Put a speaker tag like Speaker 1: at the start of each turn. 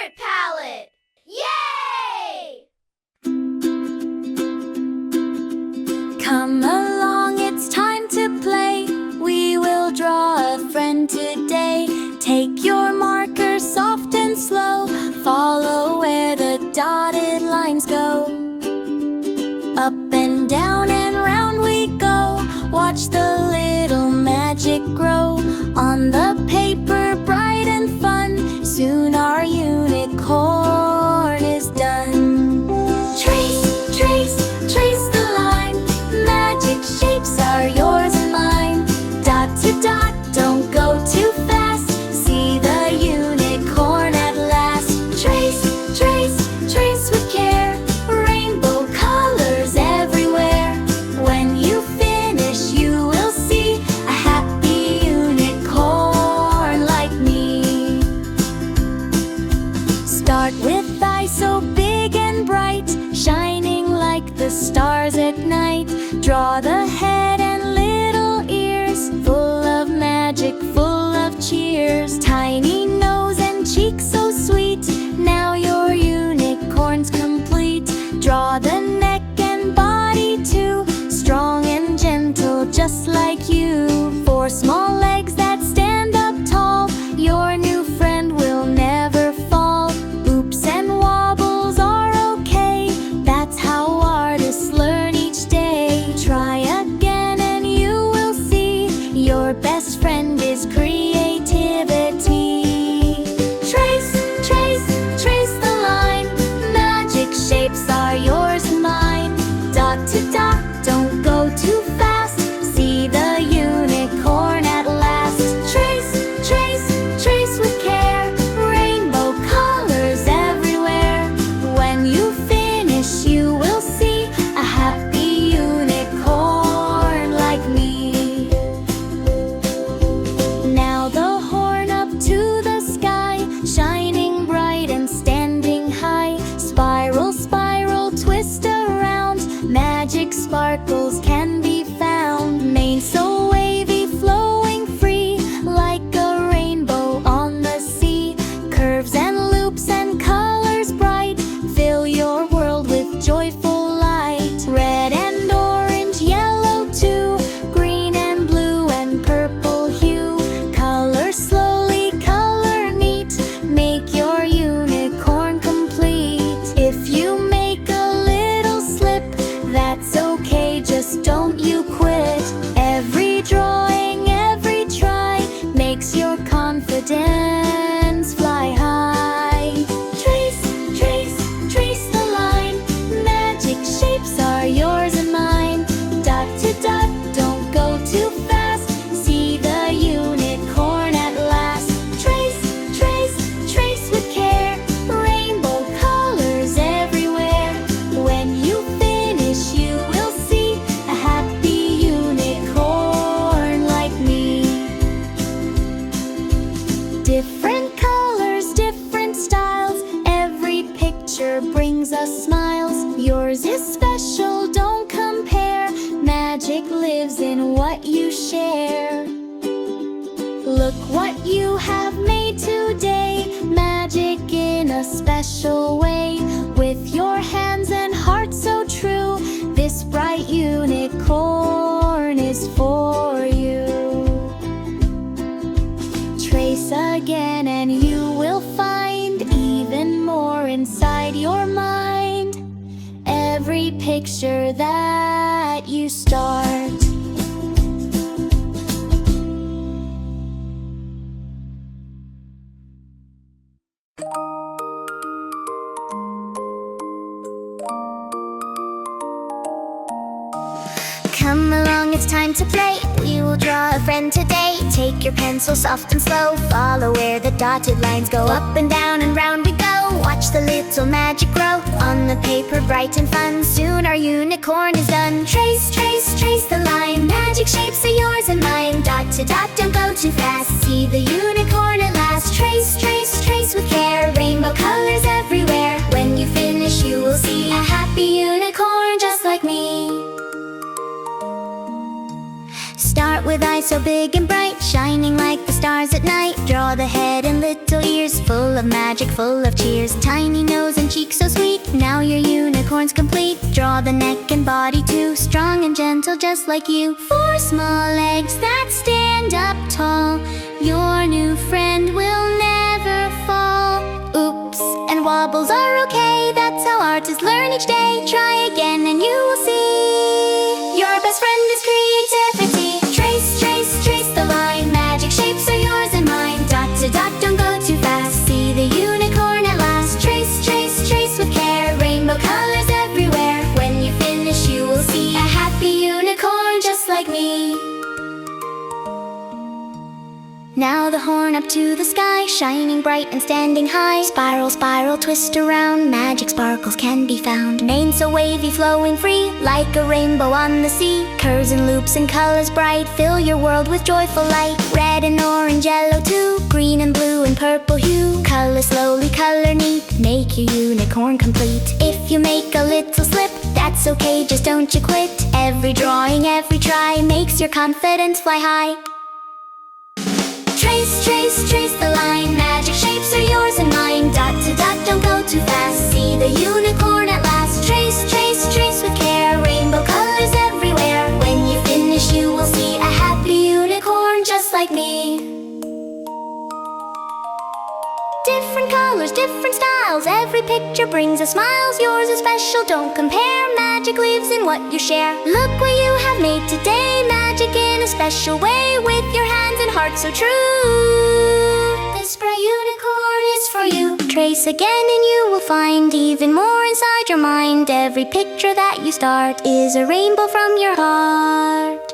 Speaker 1: favorite palette! Yay!
Speaker 2: Come along, it's time to play. We will draw a friend today. Take your marker soft and slow. Follow where the dotted lines go. Up and down and round we go. Watch the little magic grow. On the paper, bright and fun. Soon our unicorn is done. Trace, trace, trace the line. Magic shapes are yours and mine. Dot to dot, don't go too fast. See the unicorn at last. Trace, trace, trace with care. Rainbow colors everywhere. When you finish, you will see a happy unicorn like me. Start with eyes so big and bright, shining like the stars at night. Draw the head and little ears, full of magic, full of cheers. Tiny nose and cheeks so sweet, now your unicorn's complete. Draw the neck and body too, strong and gentle just like you. Four small legs that stand up tall, your new friend will never fall. Oops and wobbles are okay, that's how artists learn each day. Try again and you will see, your best friend is creativity. Trace, trace, trace the line. Magic shapes are yours and mine. Dot to dot, don't go too fast. See the unicorn at last. Trace, trace, trace with care. Rainbow colors everywhere. When you finish, you will see a happy unicorn like me. Now the horn up to the sky, shining bright and standing high. Spiral, spiral, twist around. Magic sparkles can be found. Mane so wavy, flowing free, like a rainbow on the sea. Curves and loops and colors bright, fill your world with joyful light. Red and orange, yellow too, green and blue and purple hue. Color slowly, color neat, make your unicorn complete. If you make a little slip, that's okay, just don't you quit. Every drawing, every try, makes your confidence fly high. Trace, trace, trace the line. Magic shapes are yours and mine. Dot to dot, don't go too fast. See the unicorn at last. Trace, trace, trace with care. Rainbow colors everywhere. When you finish, you will see a happy unicorn like me. Different colors, different styles. Every picture brings us smiles. Yours is special, don't compare. Magic lives in what you share. Look what you have made today. Magic in a special way. With your hands and heart so true, this bright unicorn is for you. Trace again and you will find even more inside your mind. Every picture that you start.
Speaker 3: Come along, it's time to play. We will draw a friend today. Take your pencil soft and slow. Follow where the dotted lines go. Up and down and round we go. Watch the little magic grow. On the paper, bright and fun. Soon our unicorn is done. Trace, trace, trace the line. Magic shapes are yours and mine. Dot to dot, don't go too fast. See the unicorn at last. Trace, trace, trace with care. Rainbow colors everywhere. When you finish, you will see a happy unicorn just like me. Start with eyes so big and bright, shining like the stars at night. Draw the head and little ears, full full of magic, full of cheers. Tiny nose and cheeks so sweet, now your unicorn's complete. Draw the neck and body too, strong and gentle just like you. 4 small legs that stand up tall, your new friend will never fall. Oops and wobbles are okay, that's how artists learn each day. Try again and you will see, your best friend is creativity. Trace, trace, trace the line, magic shapes are yours and mine. Dot to dot, don't go too fast, see the unicorn at last. Trace, trace, trace with care, rainbow colors everywhere. When you finish you will see a happy unicorn just like me. Now the horn up to the sky, shining bright and standing high. Spiral, spiral, twist around, magic sparkles can be found. Mane so wavy, flowing free, like a rainbow on the sea. Curves and loops and colors bright, fill your world with joyful light. Red and orange, yellow too, green and blue and purple hue. Color slowly, color neat, make your unicorn complete. If you make a little slip, that's okay, just don't you quit. Every drawing, every try, makes your confidence fly high. Trace, trace, trace the line, magic shapes are yours and mine. Dot to dot, don't go too fast, see the unicorn at last. Trace, trace, trace with care, rainbow colors everywhere. When you finish you will see a happy unicorn just like me. Different colors, different styles, every picture brings a smile. Yours is special, don't compare, magic lives in what you share. Look what you have made today, magic in a special way. With your hands and heart so true, this bright unicorn is for you. Trace again and you will find even more inside your mind. Every picture that you start is a rainbow from your heart.